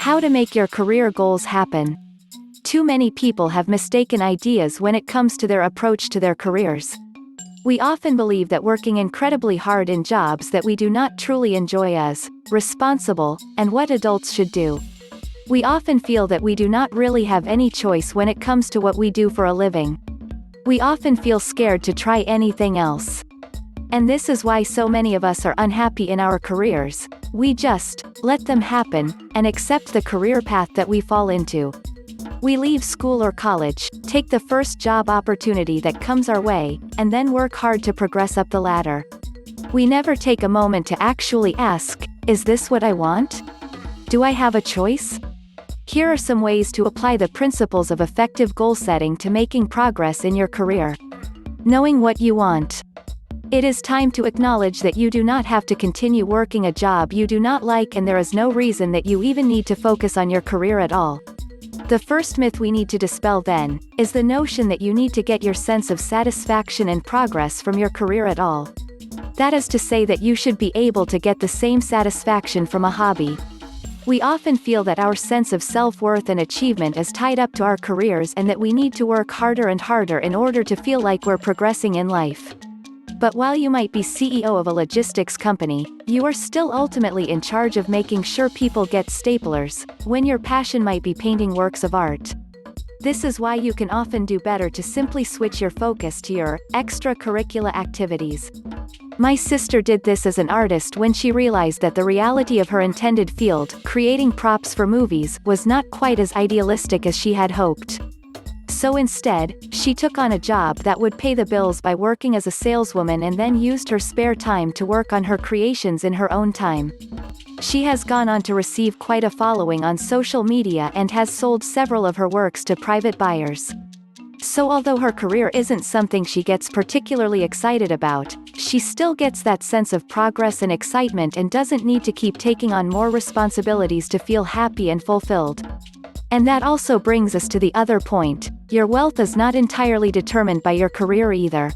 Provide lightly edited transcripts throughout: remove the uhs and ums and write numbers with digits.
How to make your career goals happen. Too many people have mistaken ideas when it comes to their approach to their careers. We often believe that working incredibly hard in jobs that we do not truly enjoy is responsible, and what adults should do. We often feel that we do not really have any choice when it comes to what we do for a living. We often feel scared to try anything else. And this is why so many of us are unhappy in our careers. We just let them happen, and accept the career path that we fall into. We leave school or college, take the first job opportunity that comes our way, and then work hard to progress up the ladder. We never take a moment to actually ask, is this what I want? Do I have a choice? Here are some ways to apply the principles of effective goal setting to making progress in your career. Knowing what you want. It is time to acknowledge that you do not have to continue working a job you do not like, and there is no reason that you even need to focus on your career at all. The first myth we need to dispel then, is the notion that you need to get your sense of satisfaction and progress from your career at all. That is to say that you should be able to get the same satisfaction from a hobby. We often feel that our sense of self-worth and achievement is tied up to our careers, and that we need to work harder and harder in order to feel like we're progressing in life. But while you might be CEO of a logistics company, you are still ultimately in charge of making sure people get staplers, when your passion might be painting works of art. This is why you can often do better to simply switch your focus to your extracurricular activities. My sister did this as an artist when she realized that the reality of her intended field, creating props for movies, was not quite as idealistic as she had hoped. So instead, she took on a job that would pay the bills by working as a saleswoman, and then used her spare time to work on her creations in her own time. She has gone on to receive quite a following on social media and has sold several of her works to private buyers. So although her career isn't something she gets particularly excited about, she still gets that sense of progress and excitement, and doesn't need to keep taking on more responsibilities to feel happy and fulfilled. And that also brings us to the other point. Your wealth is not entirely determined by your career either.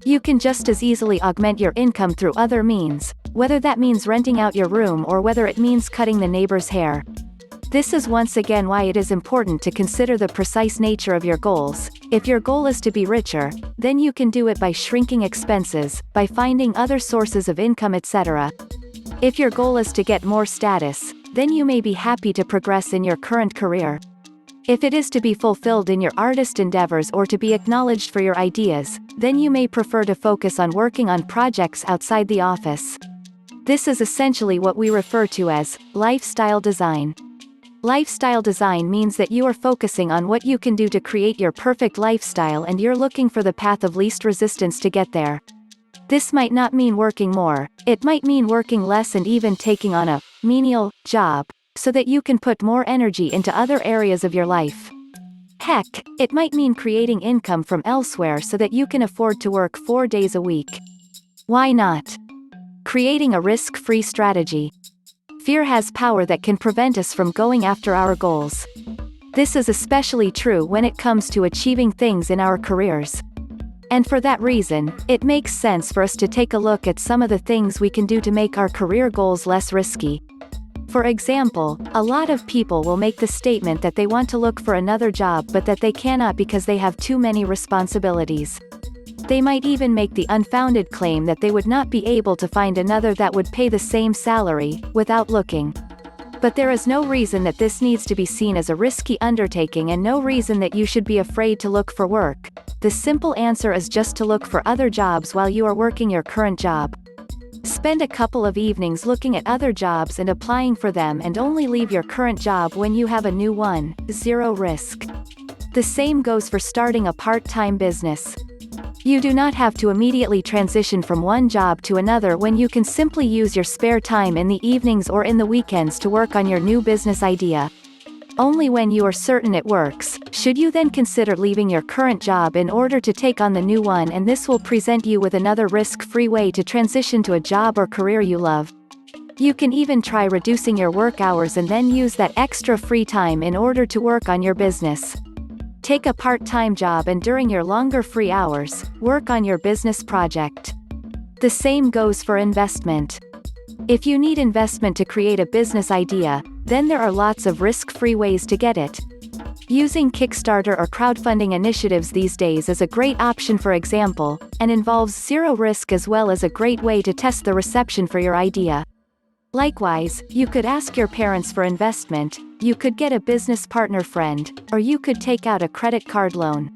You can just as easily augment your income through other means, whether that means renting out your room or whether it means cutting the neighbor's hair. This is once again why it is important to consider the precise nature of your goals. If your goal is to be richer, then you can do it by shrinking expenses, by finding other sources of income, etc. If your goal is to get more status, then you may be happy to progress in your current career. If it is to be fulfilled in your artist endeavors or to be acknowledged for your ideas, then you may prefer to focus on working on projects outside the office. This is essentially what we refer to as lifestyle design. Lifestyle design means that you are focusing on what you can do to create your perfect lifestyle, and you're looking for the path of least resistance to get there. This might not mean working more, it might mean working less and even taking on a menial job, so that you can put more energy into other areas of your life. Heck, it might mean creating income from elsewhere so that you can afford to work 4 days a week. Why not? Creating a risk-free strategy. Fear has power that can prevent us from going after our goals. This is especially true when it comes to achieving things in our careers. And for that reason, it makes sense for us to take a look at some of the things we can do to make our career goals less risky. For example, a lot of people will make the statement that they want to look for another job but that they cannot because they have too many responsibilities. They might even make the unfounded claim that they would not be able to find another that would pay the same salary, without looking. But there is no reason that this needs to be seen as a risky undertaking, and no reason that you should be afraid to look for work. The simple answer is just to look for other jobs while you are working your current job. Spend a couple of evenings looking at other jobs and applying for them, and only leave your current job when you have a new one. Zero risk. The same goes for starting a part-time business. You do not have to immediately transition from one job to another when you can simply use your spare time in the evenings or in the weekends to work on your new business idea. Only when you are certain it works, should you then consider leaving your current job in order to take on the new one, and this will present you with another risk-free way to transition to a job or career you love. You can even try reducing your work hours and then use that extra free time in order to work on your business. Take a part-time job and during your longer free hours, work on your business project. The same goes for investment. If you need investment to create a business idea, then there are lots of risk-free ways to get it. Using Kickstarter or crowdfunding initiatives these days is a great option, for example, and involves zero risk as well as a great way to test the reception for your idea. Likewise, you could ask your parents for investment, you could get a business partner friend, or you could take out a credit card loan.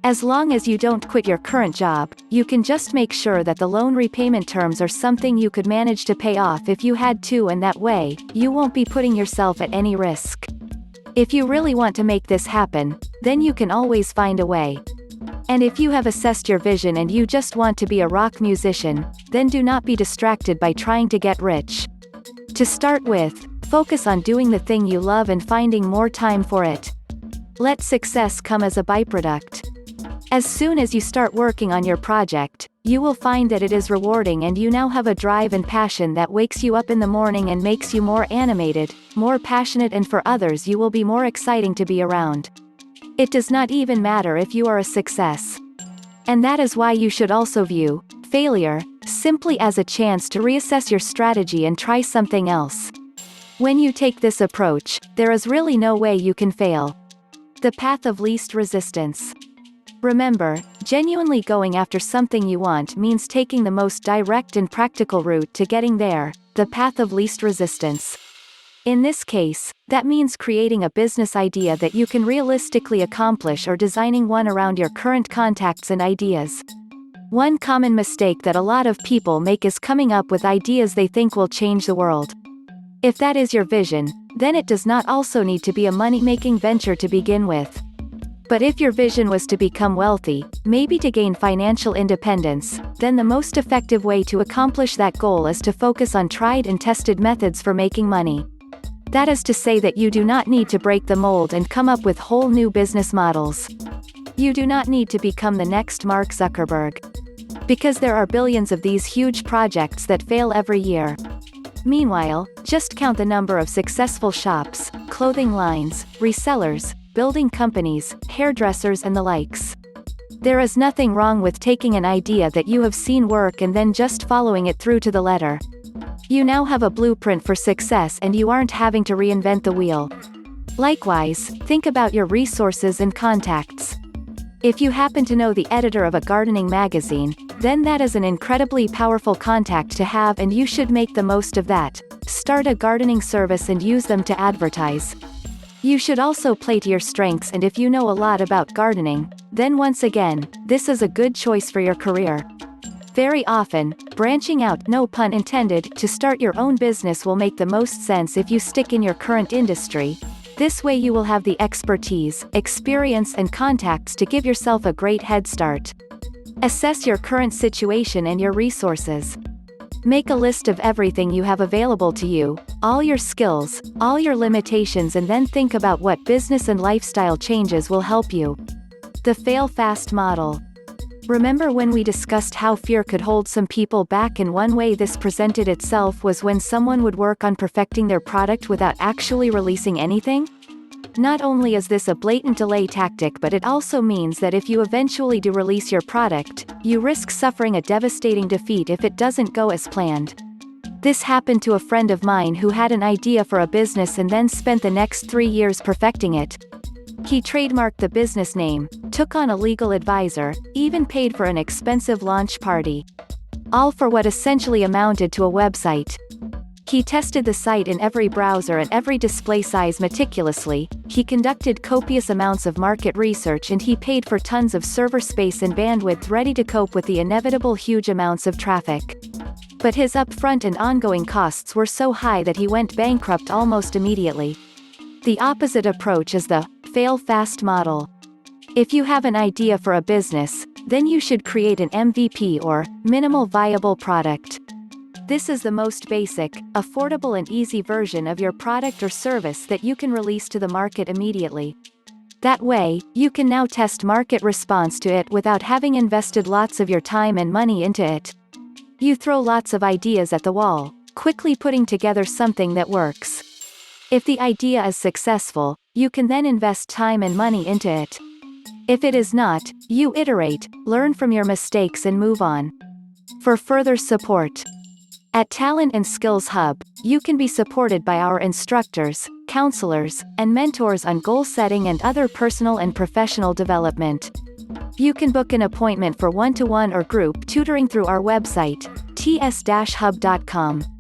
As long as you don't quit your current job, you can just make sure that the loan repayment terms are something you could manage to pay off if you had to, and that way, you won't be putting yourself at any risk. If you really want to make this happen, then you can always find a way. And if you have assessed your vision and you just want to be a rock musician, then do not be distracted by trying to get rich. To start with, focus on doing the thing you love and finding more time for it. Let success come as a byproduct. As soon as you start working on your project, you will find that it is rewarding and you now have a drive and passion that wakes you up in the morning and makes you more animated, more passionate, and for others you will be more exciting to be around. It does not even matter if you are a success. And that is why you should also view failure simply as a chance to reassess your strategy and try something else. When you take this approach, there is really no way you can fail. The path of least resistance. Remember, genuinely going after something you want means taking the most direct and practical route to getting there, the path of least resistance. In this case, that means creating a business idea that you can realistically accomplish or designing one around your current contacts and ideas. One common mistake that a lot of people make is coming up with ideas they think will change the world. If that is your vision, then it does not also need to be a money-making venture to begin with. But if your vision was to become wealthy, maybe to gain financial independence, then the most effective way to accomplish that goal is to focus on tried and tested methods for making money. That is to say that you do not need to break the mold and come up with whole new business models. You do not need to become the next Mark Zuckerberg. Because there are billions of these huge projects that fail every year. Meanwhile, just count the number of successful shops, clothing lines, resellers, building companies, hairdressers, and the likes. There is nothing wrong with taking an idea that you have seen work and then just following it through to the letter. You now have a blueprint for success and you aren't having to reinvent the wheel. Likewise, think about your resources and contacts. If you happen to know the editor of a gardening magazine, then that is an incredibly powerful contact to have and you should make the most of that. Start a gardening service and use them to advertise. You should also play to your strengths, and if you know a lot about gardening, then once again, this is a good choice for your career. Very often, branching out, no pun intended, to start your own business will make the most sense if you stick in your current industry. This way you will have the expertise, experience, and contacts to give yourself a great head start. Assess your current situation and your resources. Make a list of everything you have available to you, all your skills, all your limitations, and then think about what business and lifestyle changes will help you. The fail fast model. Remember when we discussed how fear could hold some people back, and one way this presented itself was when someone would work on perfecting their product without actually releasing anything? Not only is this a blatant delay tactic, but it also means that if you eventually do release your product, you risk suffering a devastating defeat if it doesn't go as planned. This happened to a friend of mine who had an idea for a business and then spent the next 3 years perfecting it. He trademarked the business name, took on a legal advisor, even paid for an expensive launch party. All for what essentially amounted to a website. He tested the site in every browser and every display size meticulously, he conducted copious amounts of market research, and he paid for tons of server space and bandwidth ready to cope with the inevitable huge amounts of traffic. But his upfront and ongoing costs were so high that he went bankrupt almost immediately. The opposite approach is the fail fast model. If you have an idea for a business, then you should create an MVP, or minimal viable product. This is the most basic, affordable, and easy version of your product or service that you can release to the market immediately. That way, you can now test market response to it without having invested lots of your time and money into it. You throw lots of ideas at the wall, quickly putting together something that works. If the idea is successful, you can then invest time and money into it. If it is not, you iterate, learn from your mistakes, and move on. For further support, At Talent and Skills Hub, you can be supported by our instructors, counselors, and mentors on goal setting and other personal and professional development. You can book an appointment for one-to-one or group tutoring through our website, ts-hub.com.